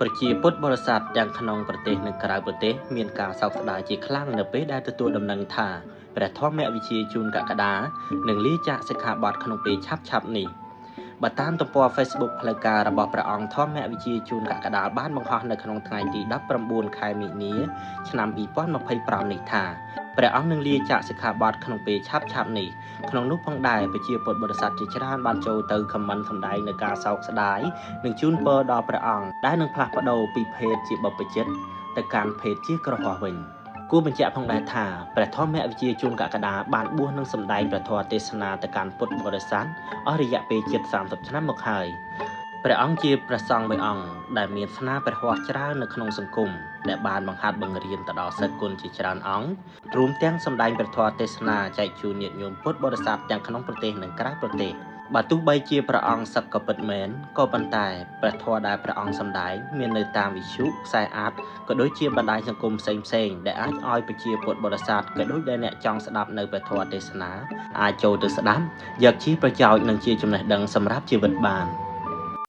ប្រជាពុទ្ធបរិស័ទទាំងក្នុងប្រទេសនិងក្រៅប្រទេសមានការសោកស្ដាយជាខ្លាំងនៅពេលដែលទទួលដំណឹងថាព្រះធម្មវិជាជួនកក្កដានឹងលាចាកសិក្ខាបទក្នុងពេលឆាប់ៗនេះបើតាមទំព័រ Facebook ផ្លូវការរបស់ព្រះអង្គធម្មវិជាជួនកក្កដាបានបង្ហោះនៅក្នុងថ្ងៃទី19ខែមិនិនាឆ្នាំ2025នេះថាព្រះអង្គនឹងលាចាកសិក្ខាបទក្នុងពេលឆាប់ៗនេះក្នុងនោះផងដែរប្រជាពុទ្ធបរិស័ទជាច្រើនបានចូលទៅខមមិនសម្ដែងនៅការសោកស្ដាយនិងជូនពរដល់ព្រះអង្គដែលនឹងផ្លាស់ប្ដូរពីភេទជាបព្វជិតទៅកាន់ភេទជាក្រហមវិញគួរបញ្ជាក់ផងដែរថាព្រះធម្មវិជាជួនកក្កដាបានបួសនឹងសម្ដែងព្រះធម៌ទេសនាទៅកាន់ពុទ្ធបរិស័ទអស់រយៈពេលជិត30ឆ្នាំមកហើយព្រះអង្គជាព្រះសង្ឃមួយអង្គដែលមានស្នាព្រះហស្ថច្រើននៅក្នុងសង្គមដែលបានបង្ហាត់បង្រៀនទៅដល់សិស្សគុណជាច្រើនអង្គរួមទាំងសម្ដែងព្រះធម៌ទេសនាចែកជូនញាតិញោមពុទ្ធបរិស័ទទាំងក្នុងប្រទេសនិងក្រៅប្រទេសបើទោះបីជាព្រះអង្គសឹកក៏ពិតមែនក៏ប៉ុន្តែព្រះធម៌ដែលព្រះអង្គសម្ដែងមាននៅតាមវិទ្យុខ្សែអាចក៏ដូចជាបណ្ដាញសង្គមផ្សេងៗដែលអាចឲ្យប្រជាពុទ្ធបរិស័ទក៏ដូចដែលអ្នកចង់ស្ដាប់នៅព្រះធម៌ទេសនាអាចចូលទៅស្ដាប់យកជាប្រយោជន៍និងជាចំណេះដឹងសម្រាប់ជីវិតបាន